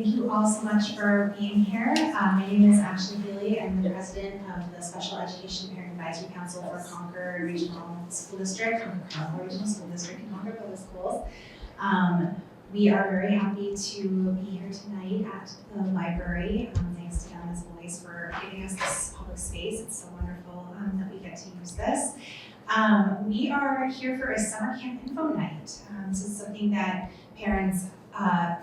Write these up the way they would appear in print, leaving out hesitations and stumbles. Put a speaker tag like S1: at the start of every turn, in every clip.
S1: Thank you all so much for being here. My name is Ashley Healy. I'm the president of the Special Education Parent Advisory Council for Concord Regional School District, Concord Regional School District and Concord Public Schools. We are very happy to be here tonight at the library. Thanks to them as always for giving us this public space. It's so wonderful that we get to use this. We are here for a summer camp info night. This is something that parents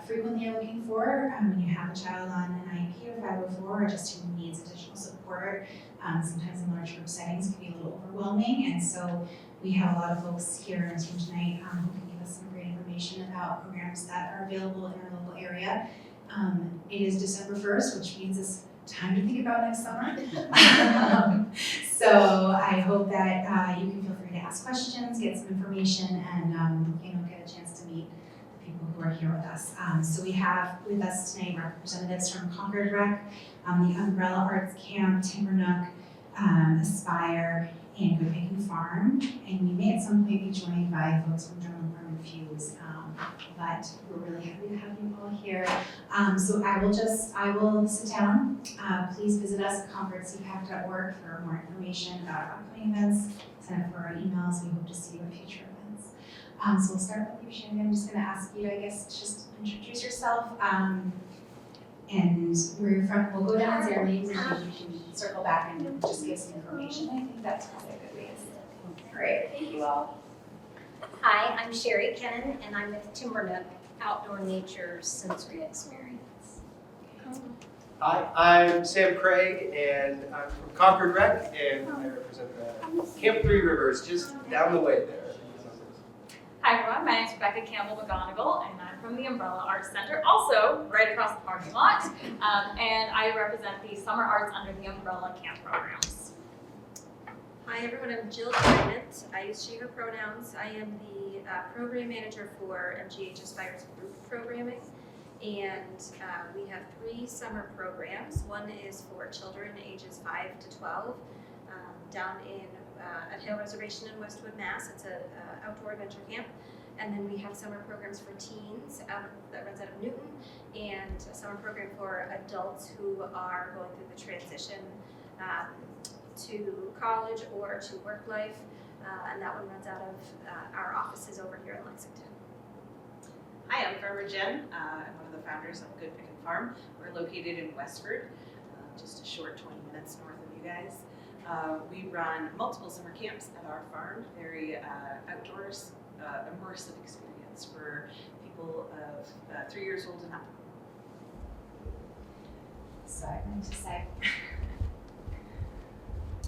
S1: frequently are looking for when you have a child on an IEP or 504 or just who needs additional support. Sometimes in large group settings can be a little overwhelming, and so we have a lot of folks here in this room tonight who can give us some great information about programs that are available in our local area. It is December 1st, which means it's time to think about next summer. So I hope that you can feel free to ask questions, get some information, and get a chance to meet the people who are here with us. So we have with us tonight representatives from Concord Rec, the Umbrella Arts Camp, Timber Nook, Aspire, and Good Making Farm. And we may at some point be joined by folks from Drumlin Farm and Fuse, but we're really happy to have you all here. So I will sit down. Please visit us at ConcordSEPAC.org for more information about our upcoming events. Sign up for our emails. We hope to see you at future events. So we'll start with you, Shannon. I'm just going to ask you, I guess, just introduce yourself and where you're from. We'll go down your names and you can circle back and just give some information. I think that's probably a good way to start. Great. Thank you all.
S2: Hi, I'm Sherry Kennan, and I'm with Timber Nook Outdoor Nature Sensory Experience.
S3: Hi, I'm Sam Craig, and I'm from Concord Rec, and I represent Camp Three Rivers, just down the way there.
S4: Hi everyone, my name is Rebecca Campbell McGonigal, and I'm from the Umbrella Arts Center, also right across the parking lot, and I represent the summer arts under the Umbrella Camp programs.
S5: Hi everyone, I'm Jill Diamond. I use she, her pronouns. I am the program manager for MGH Aspire's group programming, and we have 3 summer programs. One is for children ages 5 to 12 down in at Hale Reservation in Westwood, Mass. It's an outdoor adventure camp. And then we have summer programs for teens that runs out of Newton, and a summer program for adults who are going through the transition to college or to work life, and that one runs out of our offices over here in Lexington.
S6: Hi, I'm Farmer Jen. I'm one of the founders of Good Making Farm. We're located in Westford, just a short 20 minutes north of you guys. We run multiple summer camps at our farm, very outdoors, immersive experience for people of 3 years old and up.
S1: So I meant to say,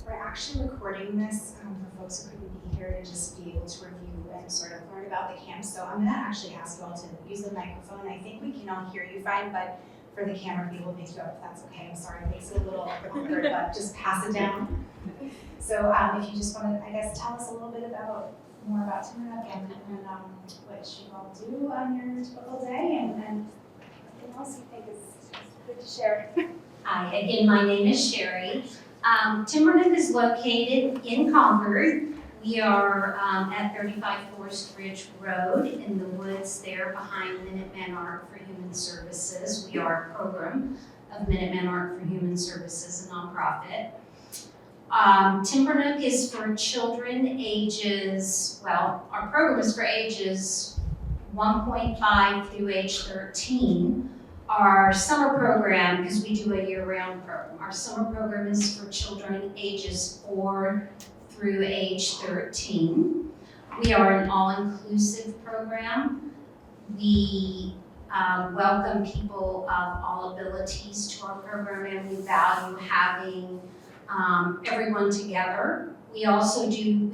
S1: we're actually recording this for folks who couldn't be here to just be able to review and sort of learn about the camp. So I'm going to actually ask you all to use the microphone. I think we can all hear you fine, but for the camera people, pick you up if that's okay. I'm sorry, it makes it a little awkward, but just pass it down. So if you just want to, I guess, tell us a little bit more about Timber Nook and what you all do on your typical day and anything else you think is good to share.
S2: Hi, again, my name is Sherry. Timber Nook is located in Concord. We are at 35 Forest Ridge Road in the woods there behind Minuteman Art for Human Services. We are a program of Minuteman Art for Human Services, a nonprofit. Timber Nook is for children ages, well, our program is for ages 1.5 through age 13. Our summer program, because we do a year-round program, our summer program is for children ages 4 through age 13. We are an all-inclusive program. We welcome people of all abilities to our program, and we value having everyone together. We also do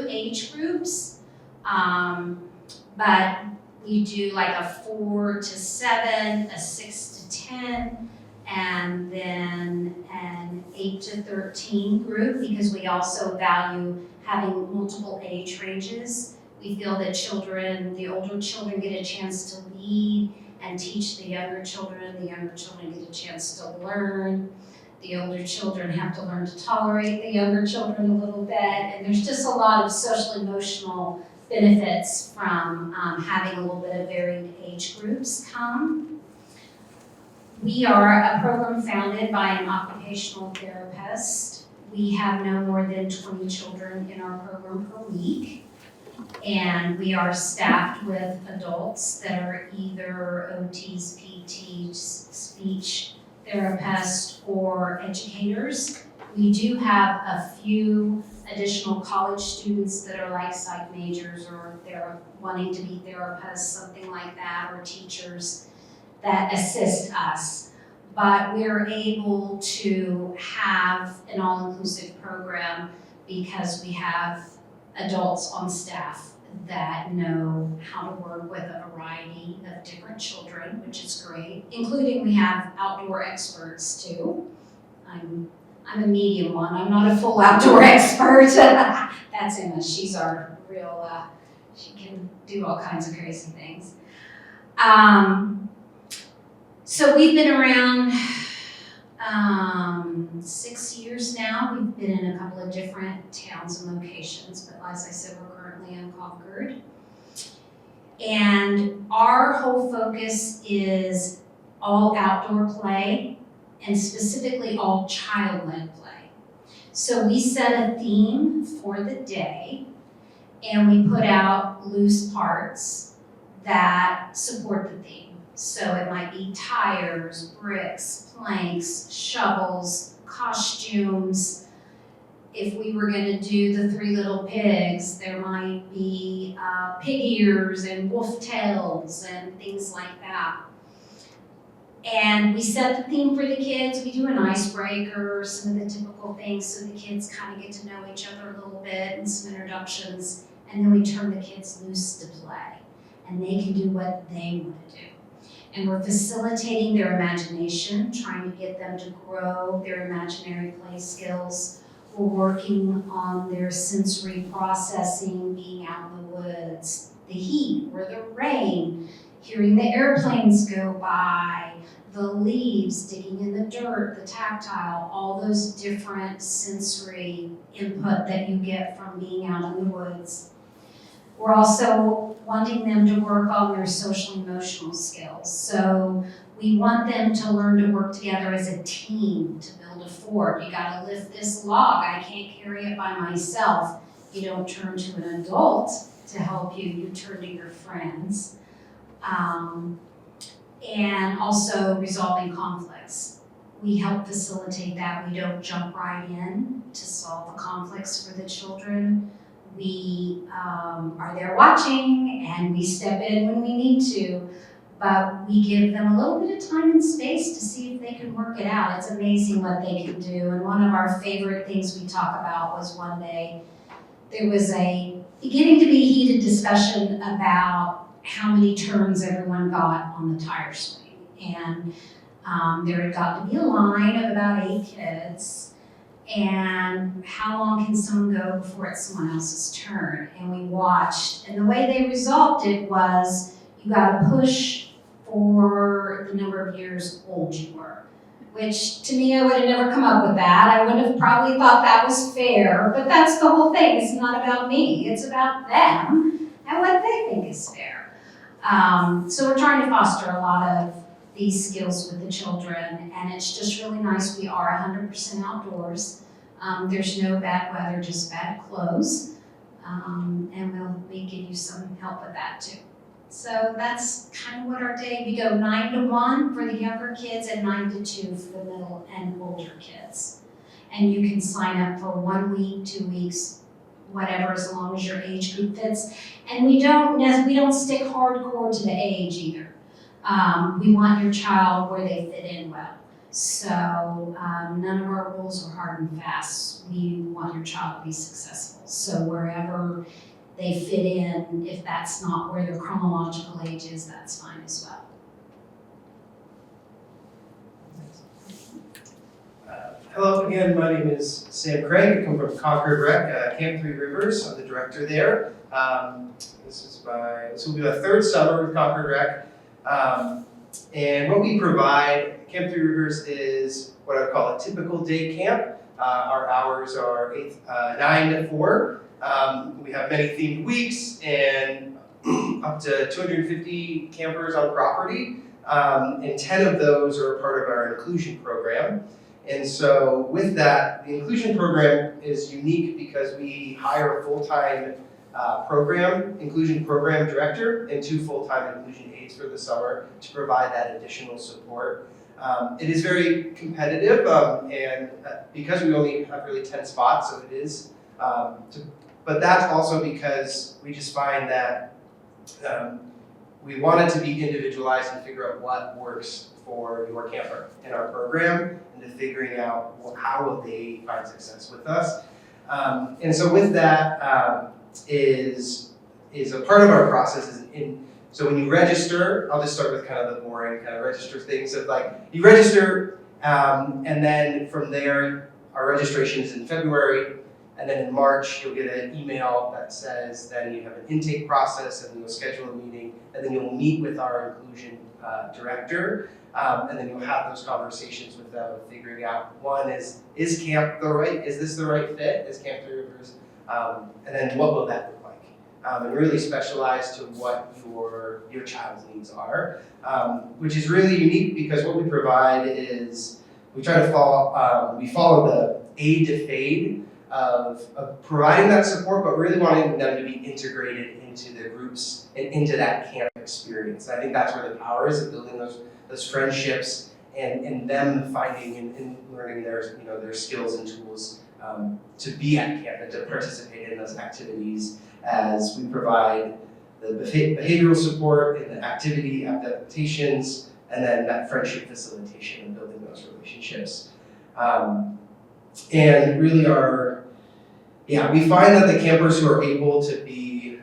S2: age groups, but we do like a 4 to 7, a 6 to 10, and then an 8 to 13 group, because we also value having multiple age ranges. We feel that the older children get a chance to lead and teach the younger children get a chance to learn. The older children have to learn to tolerate the younger children a little bit, and there's just a lot of social emotional benefits from having a little bit of varied age groups come. We are a program founded by an occupational therapist. We have no more than 20 children in our program per week. And we are staffed with adults that are either OTs, PTs, speech therapists, or educators. We do have a few additional college students that are like psych majors, or they're wanting to be therapists, something like that, or teachers that assist us. But we're able to have an all-inclusive program because we have adults on staff that know how to work with a variety of different children, which is great, including we have outdoor experts too. I'm a medium one, I'm not a full outdoor expert. That's Emma, she's our real, she can do all kinds of crazy things. So we've been around 6 years now. We've been in a couple of different towns and locations, but as I said, we're currently in Concord. And our whole focus is all outdoor play, and specifically all child-led play. So we set a theme for the day, and we put out loose parts that support the theme. So it might be tires, bricks, planks, shovels, costumes. If we were gonna do the Three Little Pigs, there might be pig ears and wolf tails and things like that. And we set the theme for the kids. We do an icebreaker, some of the typical things, so the kids kind of get to know each other a little bit and some introductions. And then we turn the kids loose to play, and they can do what they want to do. And we're facilitating their imagination, trying to get them to grow their imaginary play skills. We're working on their sensory processing, being out in the woods, the heat or the rain, hearing the airplanes go by, the leaves digging in the dirt, the tactile, all those different sensory input that you get from being out in the woods. We're also wanting them to work on their social emotional skills. So we want them to learn to work together as a team to build a fort. You gotta lift this log, I can't carry it by myself. You don't turn to an adult to help you, you turn to your friends. And also resolving conflicts. We help facilitate that. We don't jump right in to solve the conflicts for the children. We are there watching, and we step in when we need to, but we give them a little bit of time and space to see if they can work it out. It's amazing what they can do. And one of our favorite things we talk about was one day there was a beginning to be heated discussion about how many turns everyone got on the tire swing. And there had got to be a line of about 8 kids. And how long can someone go before it's someone else's turn? And we watched, and the way they resolved it was you gotta push for the number of years old you were. Which to me, I would have never come up with that. I would have probably thought that was fair, but that's the whole thing. It's not about me, it's about them and what they think is fair. So we're trying to foster a lot of these skills with the children, and it's just really nice. We are 100% outdoors. There's no bad weather, just bad clothes. And we give you some help with that too. So that's kind of what our day, we go 9 to 1 for the younger kids and 9 to 2 for the middle and older kids. And you can sign up for 1 week, 2 weeks, whatever, as long as your age group fits. And we don't stick hardcore to the age either. We want your child where they fit in well. So none of our rules are hard and fast. We want your child to be successful. So wherever they fit in, if that's not where their chronological age is, that's fine as well.
S3: Hello again, my name is Sam Craig. I come from Concord Rec, Camp 3 Rivers. I'm the director there. This will be the 3rd summer with Concord Rec. And what we provide, Camp 3 Rivers is what I would call a typical day camp. Our hours are 9 to 4. We have many themed weeks and up to 250 campers on property. and 10 of those are a part of our inclusion program. And so with that, the inclusion program is unique because we hire a full-time inclusion program director and 2 full-time inclusion aides for the summer to provide that additional support. It is very competitive, and because we only have really 10 spots, so it is, but that's also because we just find that we want it to be individualized and figure out what works for your camper in our program, and to figuring out how will they find success with us. And so with that is a part of our process so when you register, I'll just start with kind of the boring kind of register things of like, you register, and then from there, our registration is in February, and then in March, you'll get an email that says then you have an intake process, and then you'll schedule a meeting, and then you'll meet with our inclusion director, and then you'll have those conversations with them, figuring out, one is camp is this the right fit? Is Camp 3 Rivers? And then what will that look like? And really specialized to what your child's needs are, which is really unique because what we provide is we follow the aid to fade of providing that support, but really wanting them to be integrated into the groups and into that camp experience. And I think that's where the power is, of building those friendships and them finding and learning their skills and tools to be at camp and to participate in those activities, as we provide the behavioral support and the activity adaptations, and then that friendship facilitation and building those relationships. And really we find that the campers who are able to be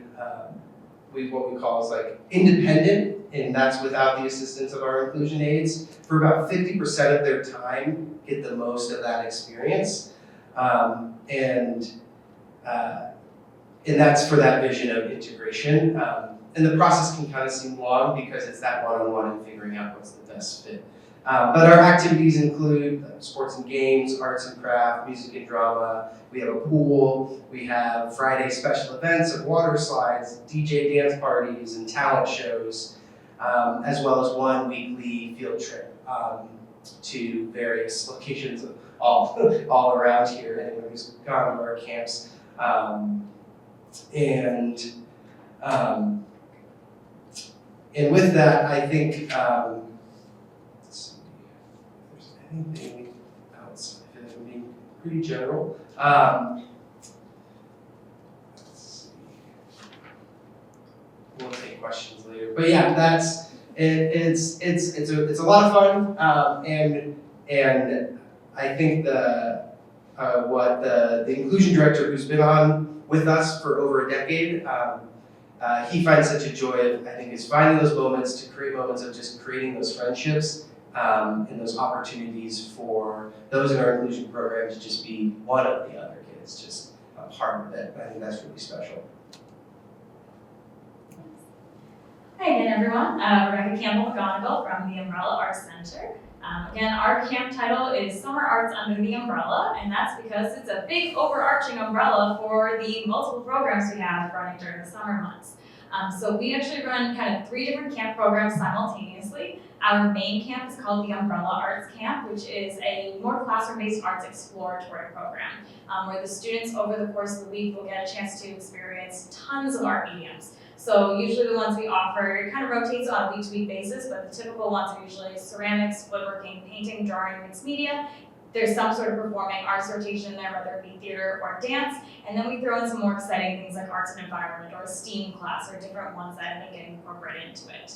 S3: what we call is like independent, and that's without the assistance of our inclusion aides, for about 50% of their time get the most of that experience. And that's for that vision of integration. And the process can kind of seem long because it's that one-on-one and figuring out what's the best fit. But our activities include sports and games, arts and craft, music and drama. We have a pool. We have Friday special events of water slides, DJ dance parties, and talent shows, as well as one weekly field trip to various locations all around here. Anyone who's gone to our camps. And with that, I think, let's see if there's anything else. I feel like I'm being pretty general. Let's see. We'll take questions later. But yeah, that's it. It's a lot of fun, and I think what the inclusion director, who's been on with us for over a decade, he finds such a joy of, I think, is finding those moments to create moments of just creating those friendships and those opportunities for those in our inclusion program to just be one of the other kids, just a part of it. I think that's really special.
S4: Hi again, everyone. Rebecca Campbell McGonigal from the Umbrella Arts Center. Again, our camp title is Summer Arts Under the Umbrella, and that's because it's a big overarching umbrella for the multiple programs we have running during the summer months. So we actually run kind of 3 different camp programs simultaneously. Our main camp is called the Umbrella Arts Camp, which is a more classroom-based arts exploratory program, where the students over the course of the week will get a chance to experience tons of art mediums. So usually the ones we offer, it kind of rotates on a week-to-week basis, but the typical ones are usually ceramics, woodworking, painting, drawing, mixed media. There's some sort of performing arts rotation in there, whether it be theater or dance, and then we throw in some more exciting things like arts and environment or a STEAM class or different ones that I think get incorporated into it.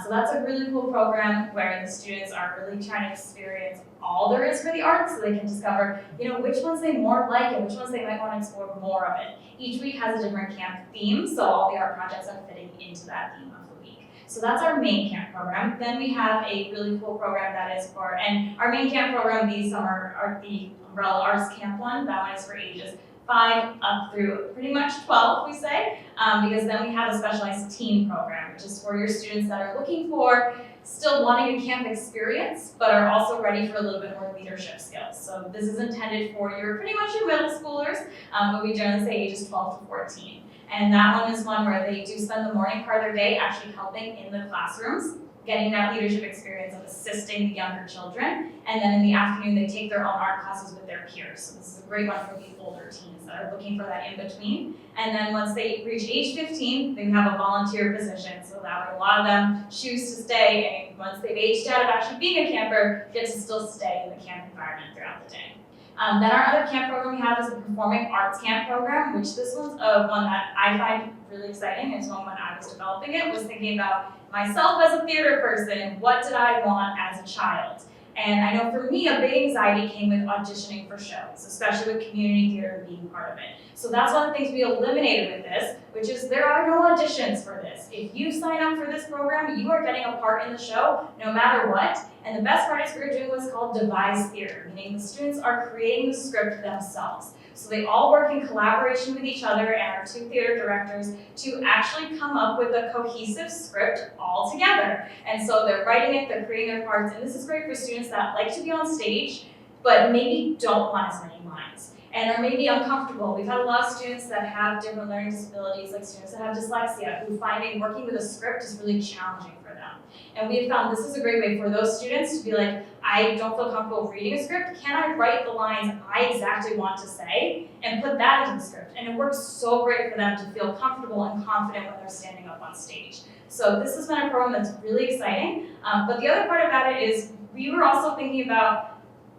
S4: So that's a really cool program where the students are really trying to experience all there is for the arts, so they can discover, which ones they more like and which ones they might want to explore more of it. Each week has a different camp theme, so all the art projects are fitting into that theme of the week. So that's our main camp program. Then we have a really cool program that is and our main camp program these summer are the Umbrella Arts Camp one. That one is for ages 5 up through pretty much 12, we say, because then we have a specialized teen program, which is for your students that are looking for still wanting a camp experience, but are also ready for a little bit more leadership skills. So this is intended for pretty much your middle schoolers, but we generally say ages 12 to 14. And that one is one where they do spend the morning part of their day actually helping in the classrooms. getting that leadership experience of assisting the younger children. And then in the afternoon, they take their own art classes with their peers. So this is a great one for the older teens that are looking for that in-between. And then once they reach age 15, they have a volunteer position. So that way a lot of them choose to stay, and once they've aged out of actually being a camper, get to still stay in the camp environment throughout the day. Then our other camp program we have is the Performing Arts Camp program, which this one's one that I find really exciting. It's one when I was developing it, was thinking about myself as a theater person, what did I want as a child? And I know for me, a big anxiety came with auditioning for shows, especially with community theater being part of it. So that's one of the things we eliminated with this, which is there are no auditions for this. If you sign up for this program, you are getting a part in the show no matter what. And the best part is we're doing what's called devised theater, meaning the students are creating the script themselves. So they all work in collaboration with each other and our 2 theater directors to actually come up with a cohesive script all together. And so they're writing it, they're creating their parts, and this is great for students that like to be on stage, but maybe don't want as many lines and are maybe uncomfortable. We've had a lot of students that have different learning disabilities, like students that have dyslexia, who finding working with a script is really challenging for them. And we have found this is a great way for those students to be like, I don't feel comfortable reading a script. Can I write the lines I exactly want to say and put that into the script? And it works so great for them to feel comfortable and confident when they're standing up on stage. So this has been a program that's really exciting. But the other part about it is we were also thinking about,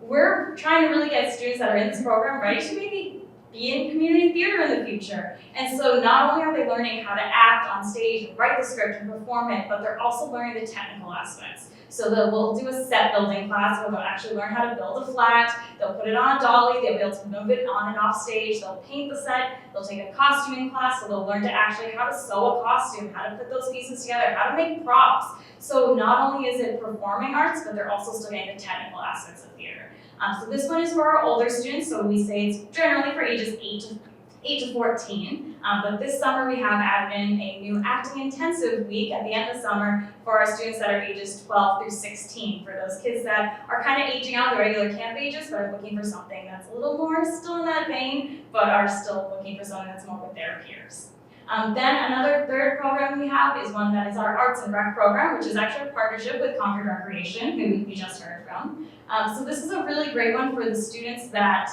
S4: we're trying to really get students that are in this program ready to maybe be in community theater in the future. And so not only are they learning how to act on stage and write the script and perform it, but they're also learning the technical aspects. So we'll do a set building class where they'll actually learn how to build a flat, they'll put it on a dolly, they'll be able to move it on and off stage, they'll paint the set, they'll take a costuming class, so they'll learn to actually how to sew a costume, how to put those pieces together, how to make props. So not only is it performing arts, but they're also still getting the technical aspects of theater. So this one is for our older students, so we say it's generally for ages 8 to 14. But this summer we have added in a new acting intensive week at the end of summer for our students that are ages 12 through 16, for those kids that are kind of aging out the regular camp ages, but are looking for something that's a little more still in that vein, but are still looking for something that's more with their peers. Then another third program we have is one that is our Arts and Rec program, which is actually a partnership with Concord Recreation, who we just heard from. So this is a really great one for the students that,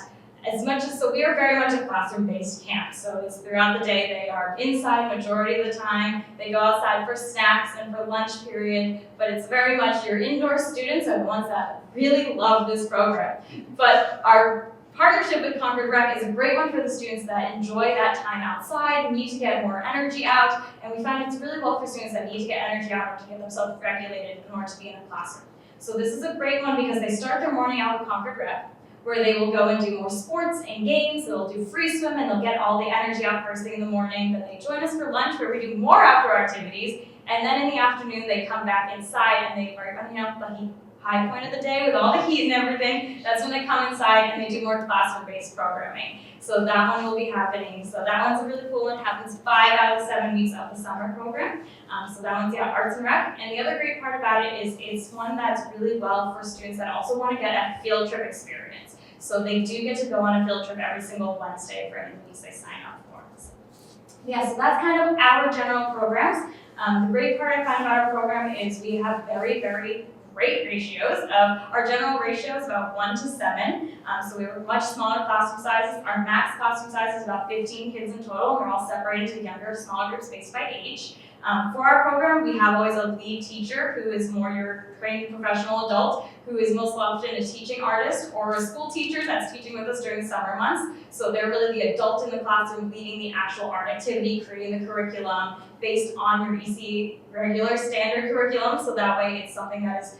S4: so we are very much a classroom-based camp. So it's throughout the day, they are inside majority of the time. They go outside for snacks and for lunch period, but it's very much your indoor students are the ones that really love this program. But our partnership with Concord Rec is a great one for the students that enjoy that time outside, need to get more energy out, and we find it's really well for students that need to get energy out or to get themselves regulated in order to be in a classroom. So this is a great one because they start their morning out with Concord Rec, where they will go and do more sports and games. They'll do free swim and they'll get all the energy out first thing in the morning. Then they join us for lunch where we do more outdoor activities. And then in the afternoon, they come back inside and they are, the high point of the day with all the heat and everything. That's when they come inside and they do more classroom-based programming. So that one will be happening. So that one's a really cool one. It happens 5 out of the 7 weeks of the summer program. So that one's Arts and Rec. And the other great part about it is it's one that's really well for students that also want to get a field trip experience. So they do get to go on a field trip every single Wednesday for any weeks they sign up for. So that's kind of our general programs. The great part I find about our program is we have very, very great ratios. Our general ratio is about 1 to 7. So we have much smaller classroom sizes. Our max classroom size is about 15 kids in total. And we're all separated into younger, smaller groups based by age. For our program, we have always a lead teacher who is more your trained professional adult, who is most often a teaching artist or a school teacher that's teaching with us during summer months. So they're really the adult in the classroom leading the actual art activity, creating the curriculum based on your EC regular standard curriculum. So that way it's something that is,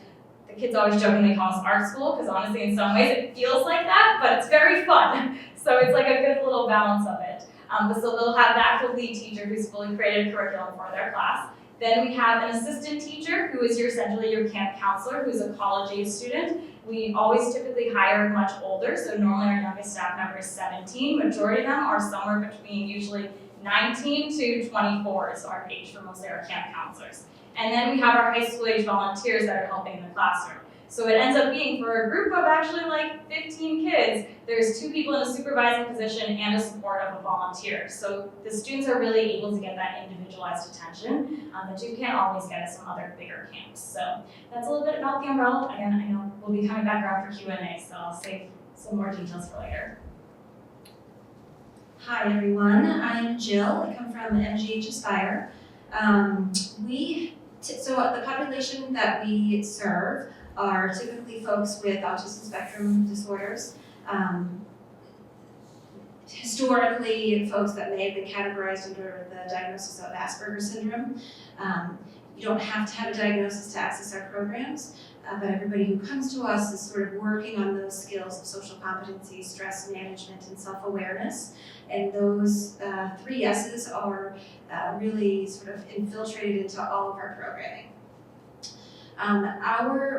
S4: the kids always jokingly call us art school, because honestly in some ways it feels like that, but it's very fun. So it's like a good little balance of it. So they'll have the actual lead teacher who's fully created a curriculum for their class. Then we have an assistant teacher who is essentially your camp counselor, who's a college-age student. We always typically hire much older, so normally our youngest staff member is 17. Majority of them are somewhere between usually 19 to 24 is our age for most of our camp counselors. And then we have our high school age volunteers that are helping in the classroom. So it ends up being, for a group of actually like 15 kids, there's 2 people in a supervising position and a support of a volunteer. So the students are really able to get that individualized attention that you can't always get at some other bigger camps. So that's a little bit about the umbrella. Again, I know we'll be coming back around for Q&A, so I'll save some more details for later.
S1: Hi everyone, I'm Jill. I come from MGH Aspire. So the population that we serve are typically folks with autism spectrum disorders. Historically, folks that may have been categorized under the diagnosis of Asperger's syndrome. You don't have to have a diagnosis to access our programs, but everybody who comes to us is sort of working on those skills of social competency, stress management, and self-awareness. And those 3 S's are really sort of infiltrated into all of our programming.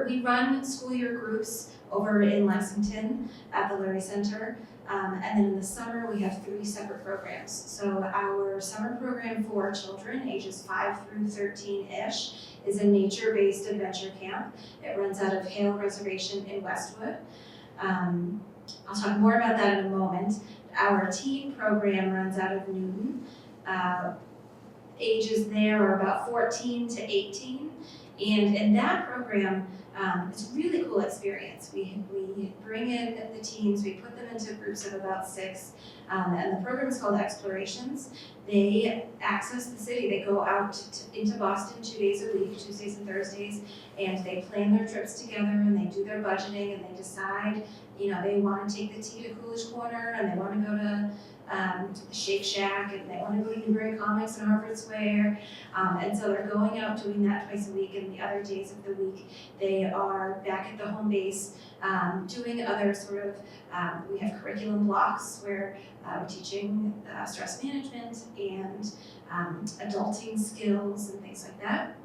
S1: We run school year groups over in Lexington at the Lurie Center. And then in the summer, we have 3 separate programs. So our summer program for children ages 5 through 13-ish is a nature-based adventure camp. It runs out of Hale Reservation in Westwood. I'll talk more about that in a moment. Our teen program runs out of Newton. Ages there are about 14 to 18. And in that program, it's a really cool experience. We bring in the teens, we put them into groups of about 6, and the program is called Explorations. They access the city. They go out into Boston 2 days a week, Tuesdays and Thursdays, and they plan their trips together, and they do their budgeting, and they decide, they want to take the tea to Coolidge Corner, and they want to go to the Shake Shack, and they want to go to Newbury Comics and Harvard Square, and so they're going out doing that twice a week, and the other days of the week they are back at the home base doing other sort of, we have curriculum blocks where we're teaching stress management and adulting skills and things like that.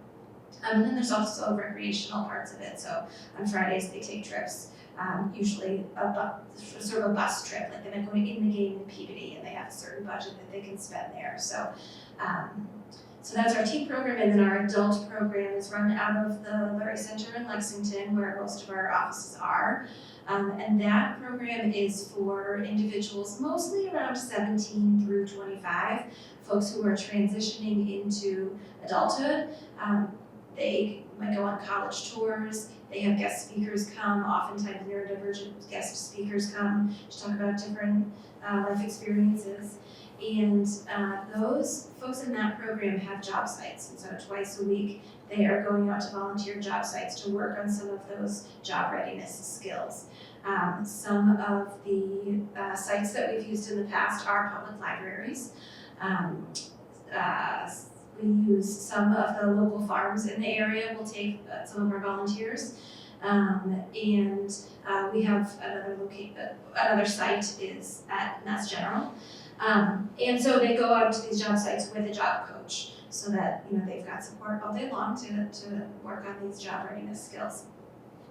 S1: And then there's also recreational parts of it, so on Fridays they take trips. Usually sort of a bus trip, like they're going in the game in Peabody and they have a certain budget that they can spend there. So that's our teen program, and then our adult program is run out of the Lurie Center in Lexington, where most of our offices are. And that program is for individuals mostly around 17 through 25, folks who are transitioning into adulthood. They might go on college tours. They have guest speakers come, oftentimes neurodivergent guest speakers come to talk about different life experiences. And those folks in that program have job sites, and so twice a week they are going out to volunteer job sites to work on some of those job readiness skills. Some of the sites that we've used in the past are public libraries. We use some of the local farms in the area. We'll take some of our volunteers. We have another site is at Mass General. And so they go out to these job sites with a job coach so that they've got support all day long to work on these job readiness skills.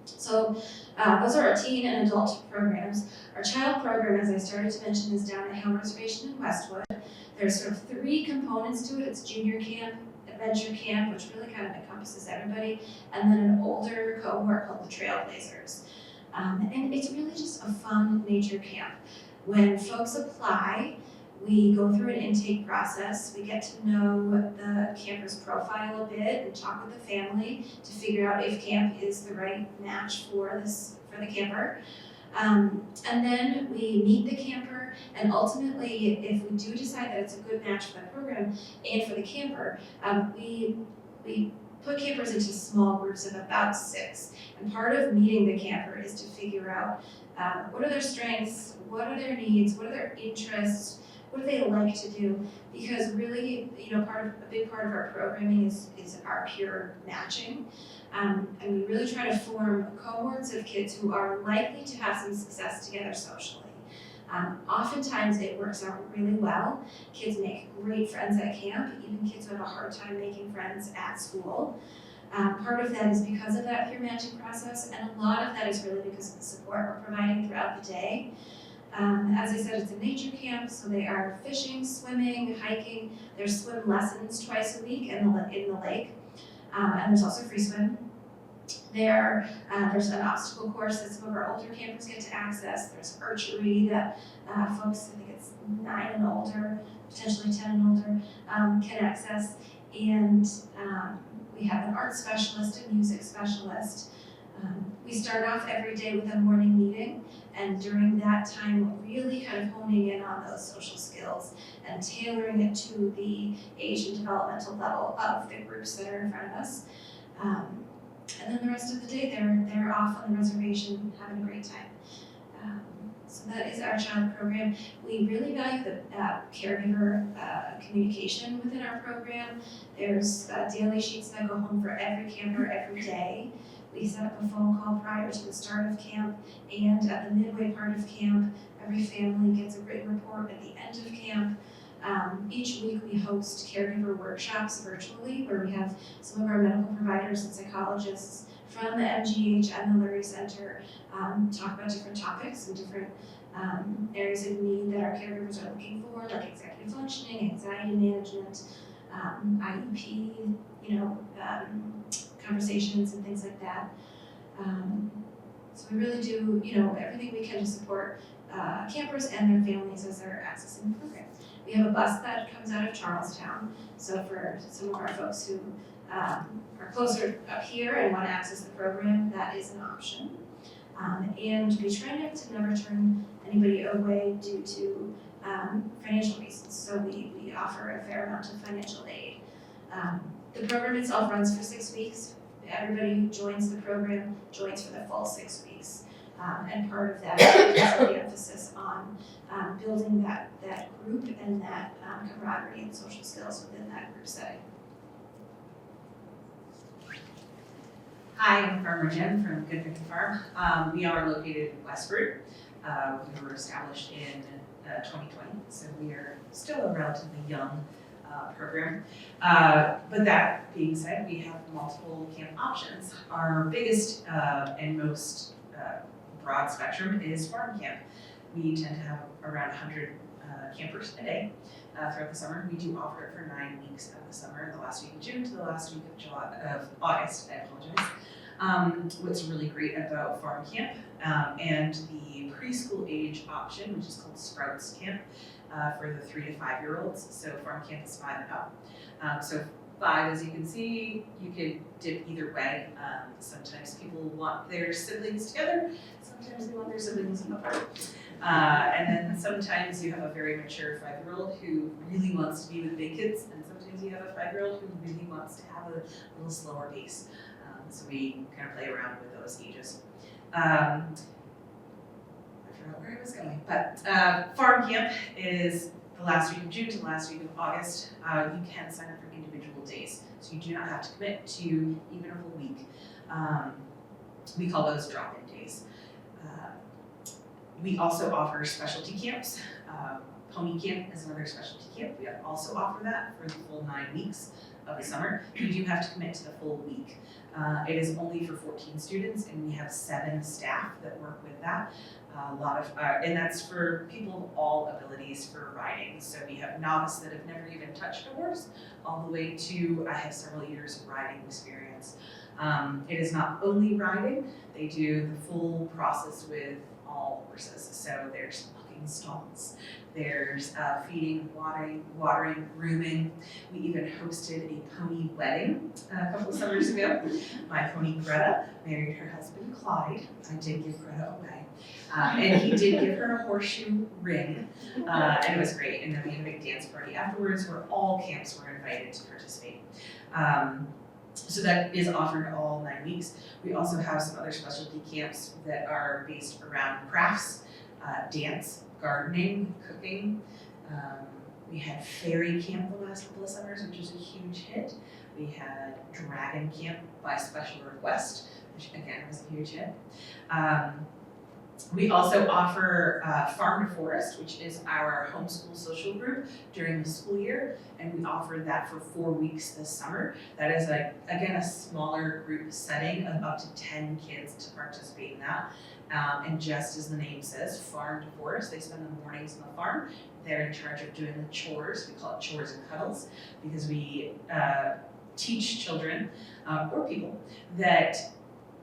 S1: So those are our teen and adult programs. Our child program, as I started to mention, is down at Hale Reservation in Westwood. There's sort of 3 components to it. It's junior camp, adventure camp, which really kind of encompasses everybody, and then an older cohort called the Trailblazers. And it's really just a fun nature camp. When folks apply, we go through an intake process. We get to know the camper's profile a bit and talk with the family to figure out if camp is the right match for the camper. And then we meet the camper, and ultimately, if we do decide that it's a good match for the program and for the camper, we put campers into small groups of about 6. And part of meeting the camper is to figure out what are their strengths, what are their needs, what are their interests, what do they like to do? Because really, a big part of our programming is our peer matching. And we really try to form cohorts of kids who are likely to have some success together socially. Oftentimes it works out really well. Kids make great friends at camp, even kids who have a hard time making friends at school. Part of that is because of that peer matching process, and a lot of that is really because of the support we're providing throughout the day. As I said, it's a nature camp, so they are fishing, swimming, hiking. There's swim lessons twice a week in the lake, and there's also free swim.
S5: There's an obstacle course that some of our older campers get to access. There's archery that folks, I think it's 9 and older, potentially 10 and older, can access. And we have an art specialist, a music specialist. We start off every day with a morning meeting, and during that time, we're really kind of honing in on those social skills and tailoring it to the age and developmental level of the groups that are in front of us. And then the rest of the day, they're off on the reservation having a great time. So that is our child program. We really value the caregiver communication within our program. There's daily sheets that go home for every camper every day. We set up a phone call prior to the start of camp, and at the midway part of camp, every family gets a written report at the end of camp. Each week we host caregiver workshops virtually where we have some of our medical providers and psychologists from the MGH and the Lurie Center talk about different topics and different areas of need that our caregivers are looking for, like executive functioning, anxiety management, IEP, conversations and things like that. So we really do, everything we can to support campers and their families as they're accessing the program. We have a bus that comes out of Charlestown, so for some of our folks who are closer up here and want to access the program, that is an option. And we try to never turn anybody away due to financial reasons, so we offer a fair amount of financial aid. The program itself runs for 6 weeks. Everybody who joins the program joins for the full 6 weeks. And part of that is the emphasis on building that group and that camaraderie and social skills within that group setting.
S6: Hi, I'm Farmer Jen from Good Picking Farm. We are located in Westford. We were established in 2020, so we are still a relatively young program. But that being said, we have multiple camp options. Our biggest and most broad spectrum is farm camp. We tend to have around 100 campers a day throughout the summer. We do offer it for 9 weeks of the summer, the last week of June to the last week of August, I apologize. What's really great about farm camp and the preschool age option, which is called Sprouts Camp, for the 3 to 5 year olds. So farm camp is 5 and up. So 5, as you can see, you could dip either way. Sometimes people want their siblings together. Sometimes they want their siblings apart. And then sometimes you have a very mature 5-year-old who really wants to be with big kids, and sometimes you have a 5-year-old who really wants to have a little slower pace. So we kind of play around with those ages. I forgot where I was going, but farm camp is the last week of June to the last week of August. You can sign up for individual days, so you do not have to commit to even a whole week. We call those drop-in days. We also offer specialty camps. Pony camp is another specialty camp. We also offer that for the full 9 weeks of the summer. You do have to commit to the full week. It is only for 14 students, and we have 7 staff that work with that. And that's for people of all abilities for riding. So we have novice that have never even touched a horse, all the way to I have several years of riding experience. It is not only riding; they do the full process with all horses. So there's milking stalls, there's feeding, watering, grooming. We even hosted a pony wedding a couple of summers ago. My pony Greta married her husband Clyde. I did give Greta away. And he did give her a horseshoe ring, and it was great. And then we had a big dance party afterwards where all camps were invited to participate. So that is offered all 9 weeks. We also have some other specialty camps that are based around crafts, dance, gardening, cooking. We had fairy camp the last couple of summers, which was a huge hit. We had dragon camp by special request, which again was a huge hit. We also offer Farm to Forest, which is our homeschool social group during the school year, and we offered that for 4 weeks this summer. That is, again, a smaller group setting of up to 10 kids to participate in that. And just as the name says, Farm to Forest, they spend the mornings on the farm. They're in charge of doing the chores. We call it chores and cuddles, because we teach children or people that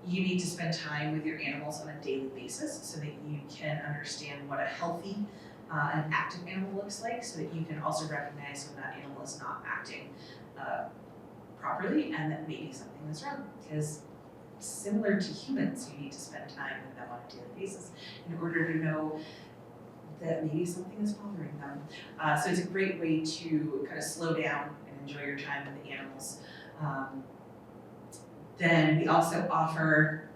S6: you need to spend time with your animals on a daily basis so that you can understand what a healthy and active animal looks like, so that you can also recognize when that animal is not acting properly and that maybe something is wrong. Because similar to humans, you need to spend time with them on a daily basis in order to know that maybe something is bothering them. So it's a great way to kind of slow down and enjoy your time with the animals. Then we also offer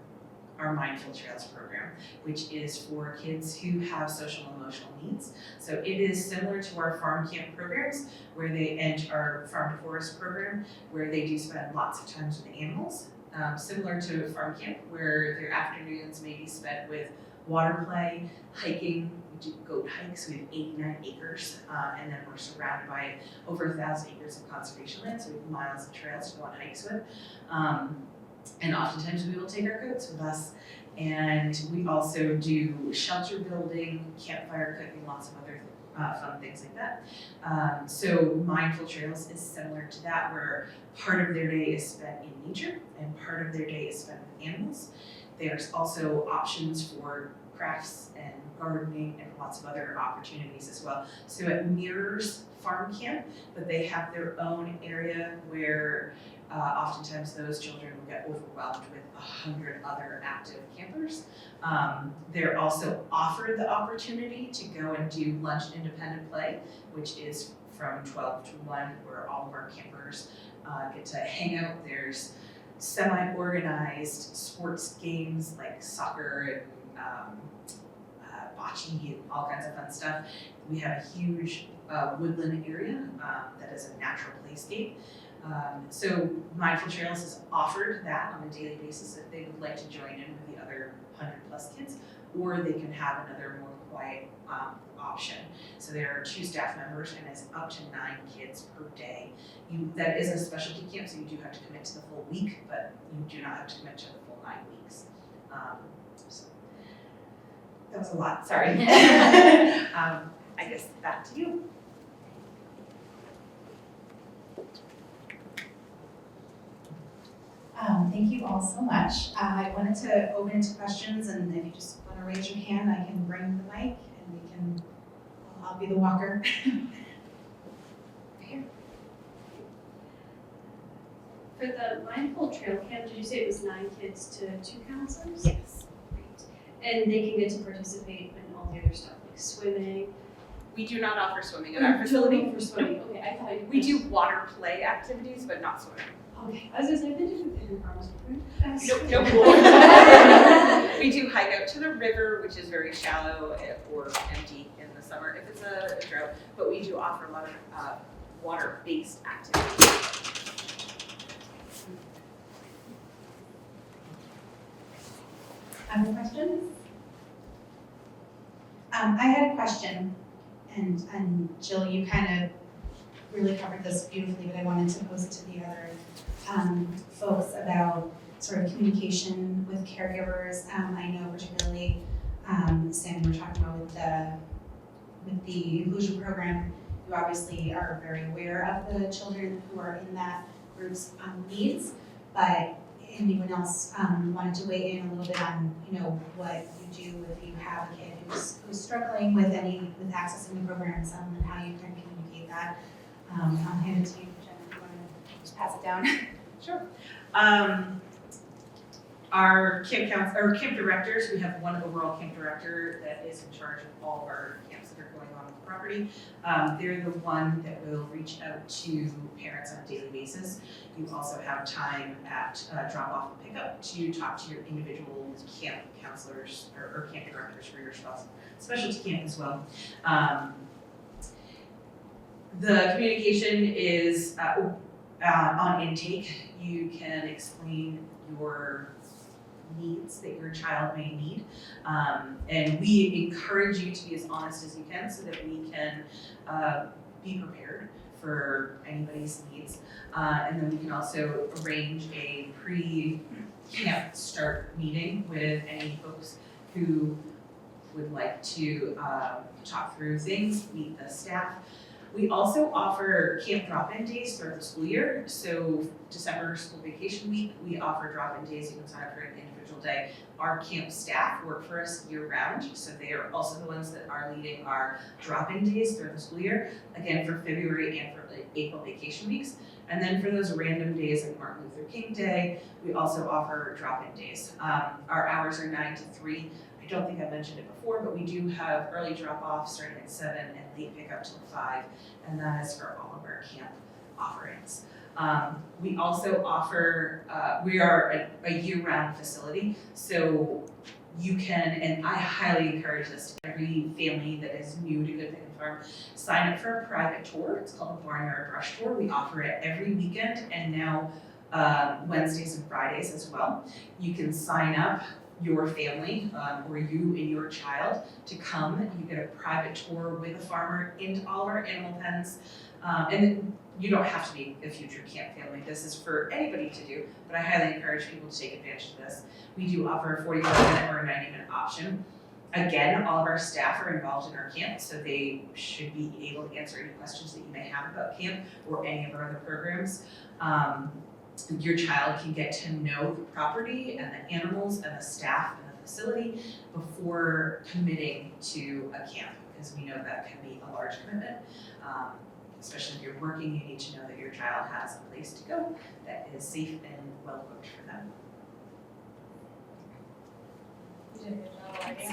S6: our Mindful Trails program, which is for kids who have social and emotional needs. So it is similar to our farm camp programs, and our farm to forest program, where they do spend lots of time with the animals. Similar to farm camp, where their afternoons may be spent with water play, hiking. We do goat hikes. We have 89 acres, and then we're surrounded by over 1,000 acres of conservation land, so we have miles of trails to go on hikes with. And oftentimes we will take our goats with us. And we also do shelter building, campfire cooking, lots of other fun things like that. So Mindful Trails is similar to that, where part of their day is spent in nature and part of their day is spent with animals. There's also options for crafts and gardening and lots of other opportunities as well. So it mirrors farm camp, but they have their own area where oftentimes those children will get overwhelmed with 100 other active campers. They're also offered the opportunity to go and do lunch independent play, which is from 12 to 1, where all of our campers get to hang out. There's semi-organized sports games like soccer and bocce and all kinds of fun stuff. We have a huge woodland area that is a natural playscape. So Mindful Trails has offered that on a daily basis if they would like to join in with the other 100+ kids, or they can have another more quiet option. So there are 2 staff members and it's up to 9 kids per day. That is a specialty camp, so you do have to commit to the full week, but you do not have to commit to the full 9 weeks. So that was a lot, sorry. I guess back to you.
S1: Thank you all so much. I wanted to open into questions, and if you just want to raise your hand, I can bring the mic and I'll be the walker. Here.
S7: For the Mindful Trail Camp, did you say it was 9 kids to 2 counselors?
S1: Yes.
S7: Great. And they can get to participate in all the other stuff, like swimming?
S6: We do not offer swimming at our facility.
S7: For swimming, okay, I thought you
S6: We do water play activities, but not swimming.
S7: Okay, I was gonna say, I've been to the Hidden Farmers Program.
S6: Nope. We do hike out to the river, which is very shallow or empty in the summer if it's a drought, but we do offer a lot of water-based activities.
S1: Other questions? I had a question, and Jill, you kind of really covered this beautifully, but I wanted to pose it to the other folks about sort of communication with caregivers. I know particularly, Sam, we're talking about with the inclusion program, you obviously are very aware of the children who are in that group's needs, but anyone else wanted to weigh in a little bit on, what you do if you have a kid who's struggling with accessing the programs, and how you can communicate that. I'll hand it to you, Jen, if you want to just pass it down.
S6: Sure. Our camp directors, we have one overall camp director that is in charge of all of our camps that are going on the property. They're the one that will reach out to parents on a daily basis. You also have time at drop off and pick up to talk to your individual camp counselors or camp directors for your specialty camp as well. The communication is on intake. You can explain your needs that your child may need, and we encourage you to be as honest as you can so that we can be prepared for anybody's needs, and then we can also arrange a pre-camp start meeting with any folks who would like to talk through things, meet the staff. We also offer camp drop-in days throughout the school year. So December school vacation week, we offer drop-in days. You can sign up for an individual day. Our camp staff work for us year-round, so they are also the ones that are leading our drop-in days throughout the school year, again for February and for April vacation weeks. And then for those random days like Martin Luther King Day, we also offer drop-in days. Our hours are 9 to 3. I don't think I mentioned it before, but we do have early drop-off starting at 7 and late pickup till 5, and that is for all of our camp offerings. We also offer, we are a year-round facility, so you can, and I highly encourage this to every family that is new to Good Pickin' Farm, sign up for a private tour. It's called the Barnyard Brush Tour. We offer it every weekend and now Wednesdays and Fridays as well. You can sign up your family or you and your child to come. You get a private tour with a farmer into all of our animal pens. And you don't have to be a future camp family. This is for anybody to do, but I highly encourage people to take advantage of this. We do offer a 45-minute or a 90-minute option. Again, all of our staff are involved in our camp, so they should be able to answer any questions that you may have about camp or any of our other programs. Your child can get to know the property and the animals and the staff and the facility before committing to a camp, because we know that can be a large commitment. Especially if you're working, you need to know that your child has a place to go that is safe and well booked for them.
S4: You did a good job already.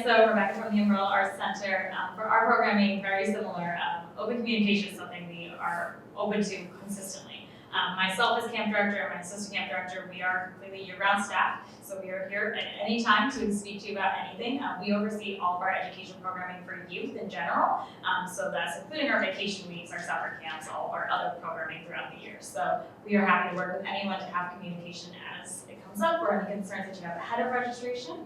S4: So Rebecca from the Umbrella Arts Center. For our programming, very similar. Open communication is something we are open to consistently. Myself as camp director and my assistant camp director, we are completely year-round staff, so we are here at any time to speak to you about anything. We oversee all of our education programming for youth in general, so that's including our vacation weeks, our summer camps, all of our other programming throughout the year. So we are happy to work with anyone to have communication as it comes up or any concerns that you have ahead of registration.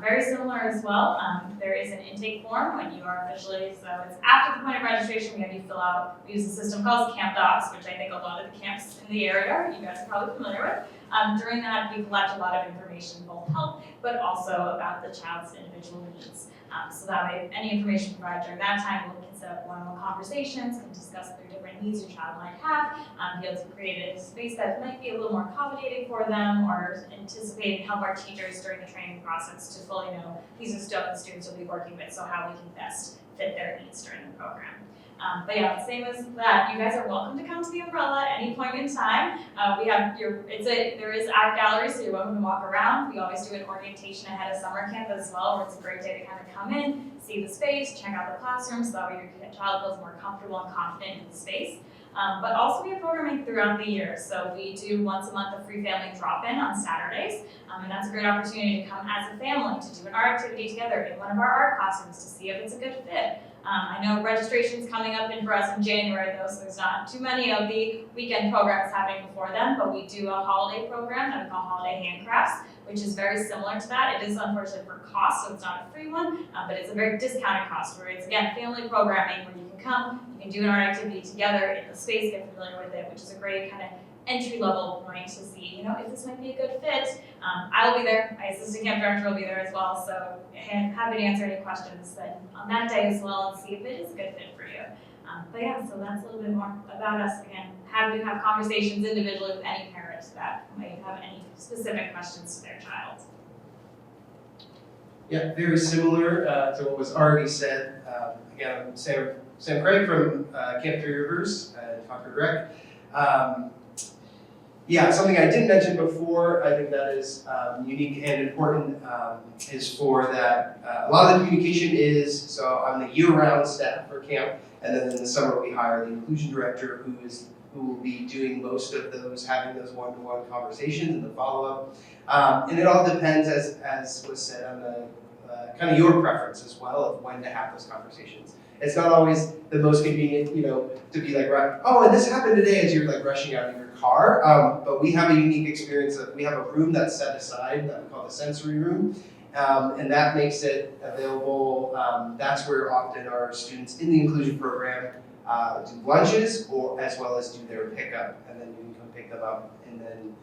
S4: Very similar as well, there is an intake form when you are officially, so it's after the point of registration, we have you fill out, we use a system called Camp Docs, which I think a lot of the camps in the area you guys are probably familiar with. During that, we collect a lot of information, both health, but also about the child's individual needs. So that way, any information provided during that time, we can set up one-on-one conversations, can discuss the different needs your child might have, be able to create a space that might be a little more accommodating for them, or anticipate and help our teachers during the training process to fully know these are students we'll be working with, so how we can best fit their needs during the program. But yeah, same as that, you guys are welcome to come to the Umbrella at any point in time. There is art gallery, so you're welcome to walk around. We always do an orientation ahead of summer camp as well, where it's a great day to kind of come in, see the space, check out the classrooms, so that way your child feels more comfortable and confident in the space. But also we have programming throughout the year. So we do once a month a free family drop-in on Saturdays. And that's a great opportunity to come as a family to do an art activity together in one of our art classrooms to see if it's a good fit. I know registration's coming up for us in January though, so there's not too many of the weekend programs happening before then, but we do a holiday program that we call Holiday Handcrafts, which is very similar to that. It is unfortunately for cost, so it's not a free one, but it's a very discounted cost where it's, again, family programming where you can come, you can do an art activity together in the space, get familiar with it, which is a great kind of entry-level point to see, if this might be a good fit. I'll be there, my assistant camp director will be there as well, so happy to answer any questions on that day as well and see if it is a good fit for you. But yeah, so that's a little bit more about us. Again, happy to have conversations individually with any parent that might have any specific questions to their child.
S3: Yeah, very similar to what was already said. Again, I'm Sam Craig from Camp Three Rivers and Concord Rec. Yeah, something I didn't mention before, I think that is unique and important, is for that a lot of the communication is, so I'm the year-round staff for camp, and then in the summer we hire the inclusion director who will be doing most of those, having those one-to-one conversations and the follow-up. And it all depends, as was said, on the kind of your preference as well of when to have those conversations. It's not always the most convenient, to be like, oh, and this happened today as you're like rushing out of your car. But we have a unique experience of, we have a room that's set aside that we call the sensory room. And that makes it available. That's where often our students in the inclusion program do lunches or as well as do their pickup. And then you can come pick them up and then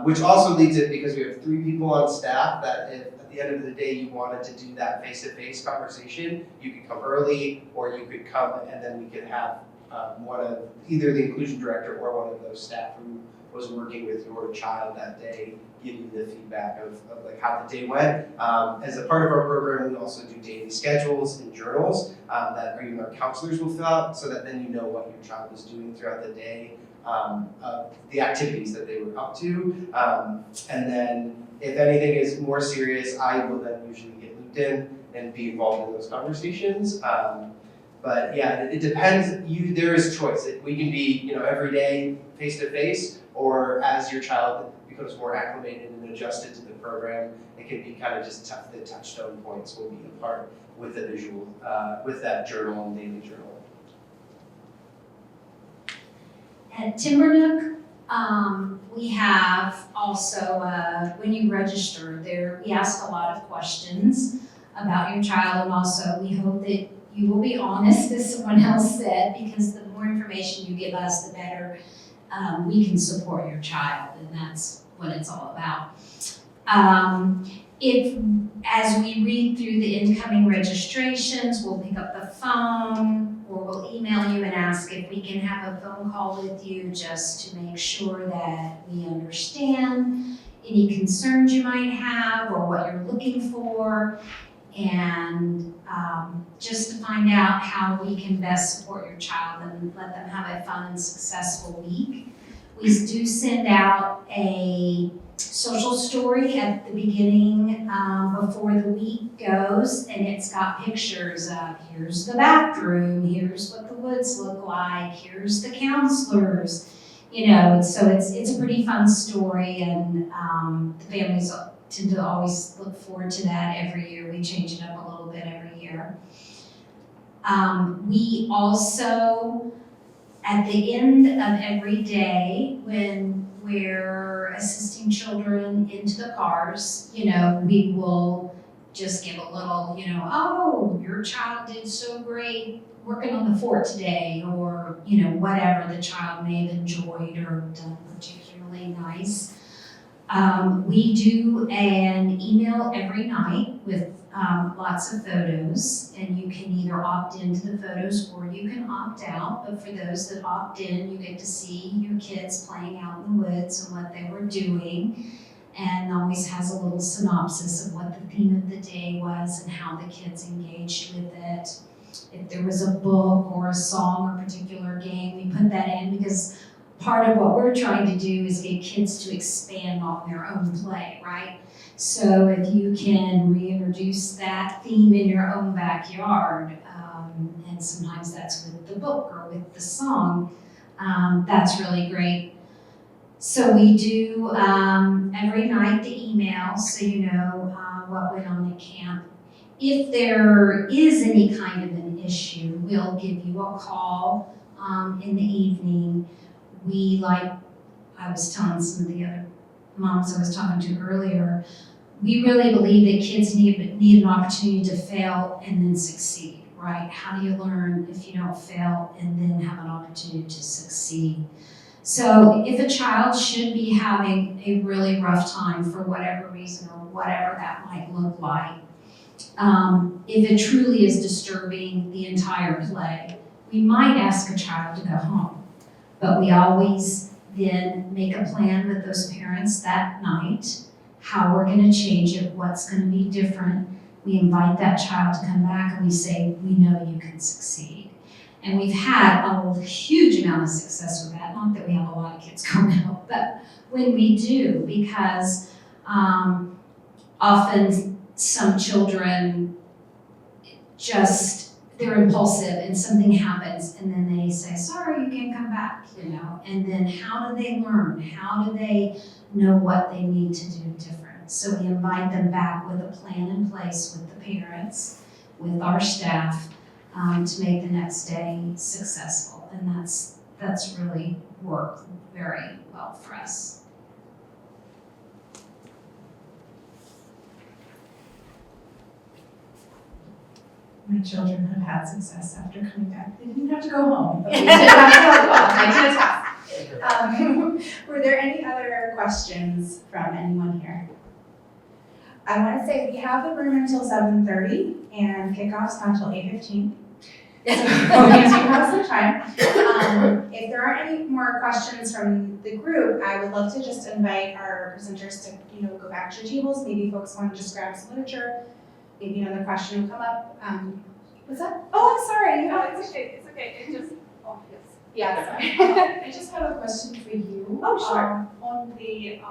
S3: Which also leads it, because we have 3 people on staff, that if at the end of the day you wanted to do that face-to-face conversation, you could come early, or you could come and then we could have one of, either the inclusion director or one of those staff who was working with your child that day, give you the feedback of like how the day went. As a part of our program, we also do daily schedules and journals that even our counselors will fill out, so that then you know what your child is doing throughout the day, the activities that they were up to. And then if anything is more serious, I will then usually get looped in and be involved in those conversations. But yeah, it depends. There is choice. We can be, every day face to face, or as your child becomes more acclimated and adjusted to the program, it can be kind of just the touchstone points will be a part with the visual, with that journal and daily journal.
S2: At Timbernook, we have also, when you register there, we ask a lot of questions about your child, and also we hope that you will be honest, as someone else said, because the more information you give us, the better we can support your child, and that's what it's all about. If, as we read through the incoming registrations, we'll pick up the phone, or we'll email you and ask if we can have a phone call with you, just to make sure that we understand any concerns you might have or what you're looking for, and just to find out how we can best support your child and let them have a fun and successful week. We do send out a social story at the beginning, before the week goes, and it's got pictures of, here's the bathroom, here's what the woods look like, here's the counselors, so it's a pretty fun story, and the families tend to always look forward to that every year. We change it up a little bit every year. We also, at the end of every day, when we're assisting children into the cars, we will just give a little, oh, your child did so great working on the fort today, or, whatever the child may have enjoyed or done particularly nice. We do an email every night with lots of photos, and you can either opt into the photos or you can opt out. But for those that opt in, you get to see your kids playing out in the woods and what they were doing, and always has a little synopsis of what the theme of the day was and how the kids engaged with it. If there was a book or a song or a particular game, we put that in, because part of what we're trying to do is get kids to expand on their own play, right? So if you can reintroduce that theme in your own backyard, and sometimes that's with the book or with the song, that's really great. So we do every night the email, so you know what went on at camp. If there is any kind of an issue, we'll give you a call in the evening. I was telling some of the other moms I was talking to earlier, we really believe that kids need an opportunity to fail and then succeed, right? How do you learn if you don't fail and then have an opportunity to succeed? So if a child should be having a really rough time for whatever reason or whatever that might look like, if it truly is disturbing the entire play, we might ask a child to go home. But we always then make a plan with those parents that night, how we're going to change it, what's going to be different. We invite that child to come back and we say, we know you can succeed. And we've had a huge amount of success with that. Not that we have a lot of kids come out, but when we do, because often some children they're impulsive and something happens and then they say, sorry, you can't come back, and then how do they learn? How do they know what they need to do different? So we invite them back with a plan in place with the parents, with our staff, to make the next day successful. And that's really worked very well for us.
S1: My children have had success after coming back. They didn't have to go home, but we did have to go home. I did have. Were there any other questions questions from anyone here? I want to say we have the room until 7:30 and kickoff's not until 8:15. So we do have some time. If there aren't any more questions from the group, I would love to just invite our presenters to, go back to your tables. Maybe folks want to just grab some literature. Maybe another question will come up. What's that? Oh, I'm sorry. You have
S4: It's okay, it just, oh, yes.
S1: Yeah, sorry.
S8: I just have a question for you.
S1: Oh, sure.
S8: On the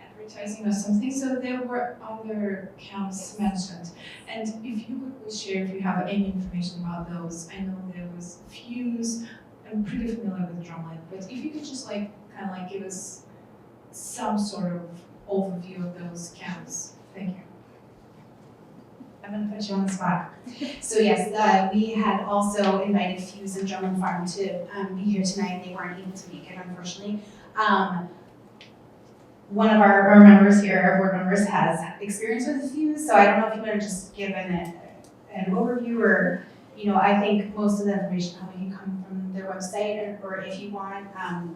S8: advertising or something, so there were other camps mentioned. And if you could please share if you have any information about those. I know there was Fuse, I'm pretty familiar with Drumline, but if you could just give us some sort of overview of those camps. Thank you.
S1: I'm gonna put you on the spot. So yes, we had also invited Fuse and Drummond Farm to be here tonight. They weren't able to make it, unfortunately. One of our members here, our board members, has experience with Fuse, so I don't know if you want to just give an overview or, I think most of the information probably can come from their website, or if you want,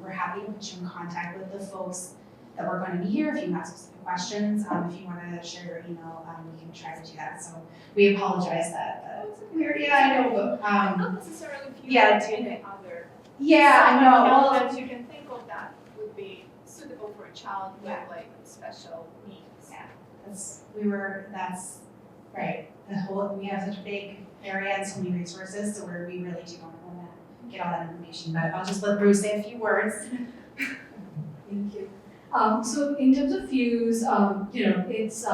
S1: we're happy to put you in contact with the folks that we're going to be here if you have specific questions. If you want to share your email, we can try to do that. So we apologize that we're, I know, but
S7: Not necessarily few,
S1: yeah,
S7: but any other.
S1: yeah, I know. Well,
S7: That you can think of that would be suitable for a child with
S1: Yeah.
S7: like special needs.
S1: that's right. We have such a big area and so many resources, so we really do want to get all that information. But I'll just let Bruce say a few words.
S7: Thank you. So in terms of Fuse, it's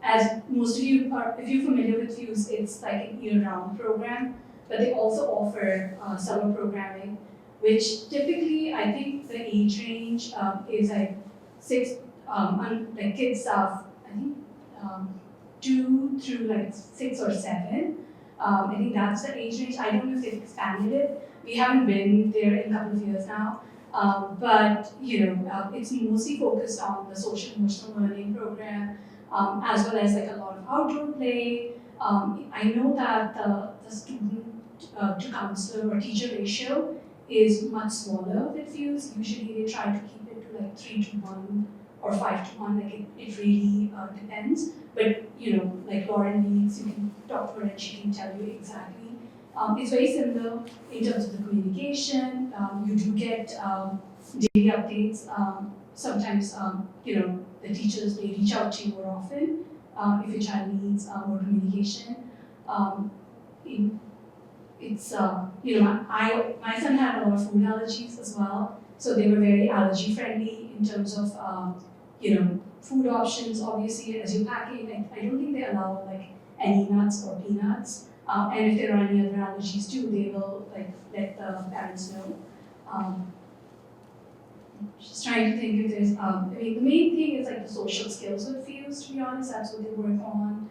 S7: as most of you are, if you're familiar with Fuse, it's like an year-round program, but they also offer summer programming, which typically I think the age range is like kids I think 2 through like 6 or 7. I think that's the age range. I don't know if they've expanded it. We haven't been there in a couple of years now. But it's mostly focused on the social emotional learning program, as well as like a lot of outdoor play. I know that the student to counselor or teacher ratio is much smaller with Fuse. Usually they try to keep it to like 3 to 1 or 5 to 1. Like it really depends. But like Lauren leads, you can talk to her and she can tell you exactly. It's very similar in terms of the communication. You do get daily updates. Sometimes, the teachers may reach out to you more often if your child needs more communication. My son had a lot of food allergies as well, so they were very allergy friendly in terms of food options. Obviously, as you're packing, I don't think they allow like any nuts or peanuts. And if there are any other allergies too, they will let the parents know. Just trying to think if there's, the main thing is like the social skills with Fuse, to be honest, that's what they work on.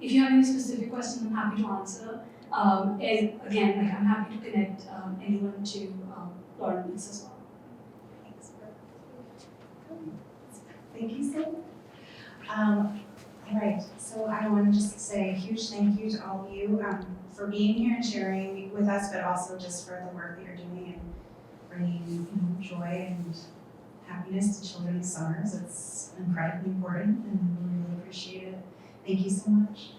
S7: If you have any specific questions, I'm happy to answer. And again, I'm happy to connect anyone to Lauren Leeds as well.
S1: Thanks. Thank you, Sid. All right, so I want to just say a huge thank you to all of you for being here and sharing with us, but also just for the work that you're doing and bringing joy and happiness to children's summers. It's incredibly important and we really appreciate it. Thank you so much.